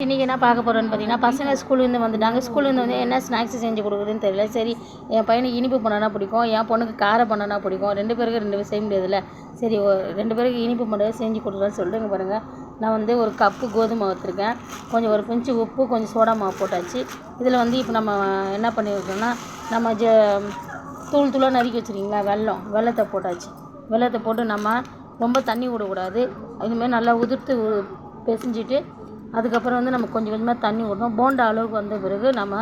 இன்றைக்கி என்ன பார்க்க போகிறோன்னு பார்த்தீங்கன்னா, பசங்க ஸ்கூல்லேருந்து வந்துட்டாங்க. ஸ்கூல்லேருந்து வந்து என்ன ஸ்நாக்ஸ் செஞ்சு கொடுக்குறதுன்னு தெரியல. சரி, என் பையனுக்கு இனிப்பு பண்ணனா பிடிக்கும், என் பொண்ணுக்கு காரம் பண்ணனா பிடிக்கும். 2 பேருக்கு 2 செய்ய முடியாதுல்ல. சரி, 2 பேருக்கு இனிப்பு மட்டும் செஞ்சு கொடுக்கலான்னு சொல்லிட்டு இங்கே பாருங்கள், நான் வந்து ஒரு கப்பு கோதுமை வச்சுருக்கேன். கொஞ்சம் ஒரு பிஞ்சு உப்பு, கொஞ்சம் சோடா மாவு போட்டாச்சு. இதில் வந்து இப்போ நம்ம என்ன பண்ணியிருக்கோம்னா, நம்ம தூள் தூளாக நறுக்கி வச்சுருக்கீங்களா வெல்லத்தை போட்டாச்சு. வெல்லத்தை போட்டு நம்ம ரொம்ப தண்ணி விடக்கூடாது. இதுமாதிரி நல்லா உதிர்த்து பிசைஞ்சிட்டு அதுக்கப்புறம் வந்து நம்ம கொஞ்சம் கொஞ்சமாக தண்ணி விடணும். போண்டா அளவுக்கு வந்த பிறகு நம்ம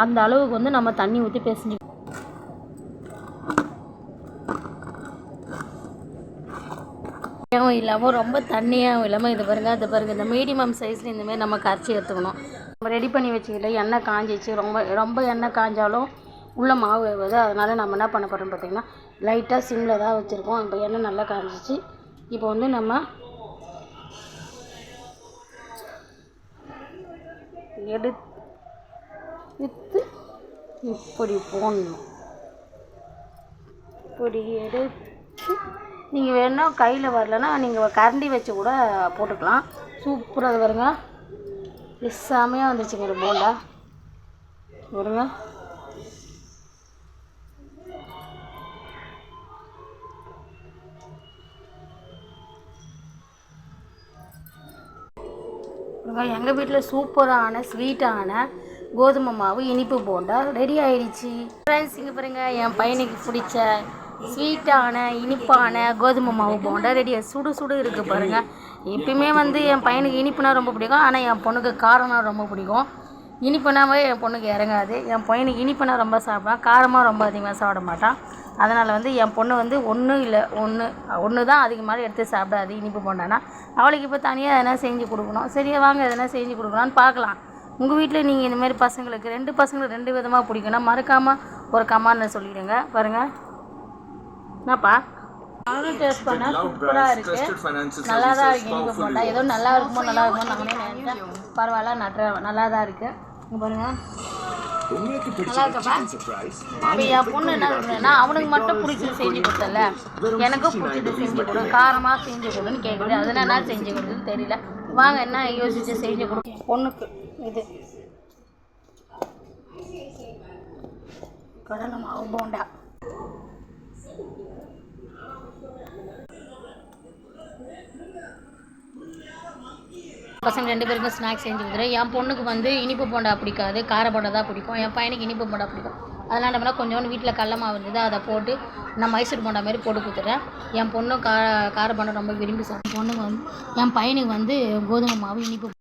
அந்த அளவுக்கு வந்து நம்ம தண்ணி ஊற்றி பிசைஞ்சு இல்லாமல் ரொம்ப தண்ணியாகவும் இல்லாமல் இது பாருங்கள் இந்த மீடியம் சைஸில் இந்தமாரி நம்ம கரைச்சி எடுத்துக்கணும். நம்ம ரெடி பண்ணி வச்சுக்கிட்ட எண்ணெய் காஞ்சிச்சு. ரொம்ப எண்ணெய் காஞ்சாலும் உள்ள மாவு வேவுது. அதனால் நம்ம என்ன பண்ண போகிறோம்னு பார்த்திங்கன்னா, லைட்டாக சிம்மில் தான் வச்சுருக்கோம். இப்போ எண்ணெய் நல்லா காஞ்சிச்சு. இப்போ வந்து நம்ம எடுத்து இப்படி போடணும். இப்படி எடுத்து நீங்கள் வேணால் கையில் வரலன்னா நீங்கள் கரண்டி வச்சு கூட போட்டுக்கலாம். சூப்பராக வருங்க. செம்மையாக வந்துச்சுங்க ஒரு போண்டா வருங்க. எங்கள் வீட்டில் சூப்பரான ஸ்வீட்டான கோதுமை மாவு இனிப்பு போண்டா ரெடி ஆயிடுச்சு. ஃப்ரெண்ட்ஸ், இங்கே பாருங்கள், என் பையனுக்கு பிடிச்ச ஸ்வீட்டான இனிப்பான கோதுமை மாவு போண்டா ரெடியாக சுடு இருக்குது பாருங்கள். எப்பயுமே வந்து என் பையனுக்கு இனிப்புனா ரொம்ப பிடிக்கும். ஆனால் என் பொண்ணுக்கு காரம்னா ரொம்ப பிடிக்கும். இனிப்புனாவே என் பொண்ணுக்கு இறங்காது. என் பையனுக்கு இனிப்புனா ரொம்ப சாப்பிடுவான், காரமாக ரொம்ப அதிகமாக சாப்பிட மாட்டான். அதனால் வந்து என் பொண்ணு வந்து ஒன்று தான் அதுக்கு மேலே எடுத்து சாப்பிடாது இனிப்பு போண்டானா. அவளுக்கு இப்போ தனியாக எதனா செஞ்சு கொடுக்கணும். சரியா, வாங்க எதனா செஞ்சு கொடுக்கலான்னு பார்க்கலாம். உங்கள் வீட்டில் நீங்கள் இந்தமாரி பசங்களுக்கு 2 பசங்களுக்கு 2 விதமாக பிடிக்குன்னா மறக்காமல் ஒரு கமெண்ட்ல சொல்லிவிடுங்க. பாருங்கள், என்னப்பா நானும் டேஸ்ட் பண்ணேன். சூப்பராக இருக்குது, நல்லா தான் இருக்குது இனிப்பு போண்டா. ஏதோ நல்லா இருக்குமோ நாங்களே நினைச்சேன். பரவாயில்ல, நல்லா தான் இருக்குது. இங்கே பாருங்கள், நல்லா இருக்கப்பா. இப்போ என் பொண்ணு என்ன சொல்றேன்னா, அவனுக்கு மட்டும் பிடிச்சது செஞ்சு கொடுத்தல, எனக்கும் பிடிச்சது செஞ்சு கொடு, காரமாக செஞ்சு கொடுன்னு கேட்குது. அதனால் என்ன செஞ்சு கொடுக்குதுன்னு தெரியல. வாங்க என்ன யோசிச்சு செஞ்சு கொடுக்கும். பொண்ணுக்கு இது கடலை மாவு போண்டா. பசங்க 2 பேருக்கும் ஸ்நாக்ஸ் செஞ்சு கொடுத்துறேன். என் பொண்ணுக்கு வந்து இனிப்பு போண்டா பிடிக்காது, கார போண்டா தான் பிடிக்கும். என் பையனுக்கு இனிப்பு போண்டா பிடிக்கும். அதனால் என்ன பண்ணால் கொஞ்சோண்டு வீட்டில் கடல மாவு இருந்தது, அதை போட்டு நான் மைசூர் போண்டா மாதிரி போட்டு கொடுத்துட்றேன். என் பொண்ணும் கார போண்டா ரொம்ப விரும்பி சாப்பிடும். பொண்ணுக்கு வந்து என் பையனுக்கு வந்து கோதுமை மாவு இனிப்பு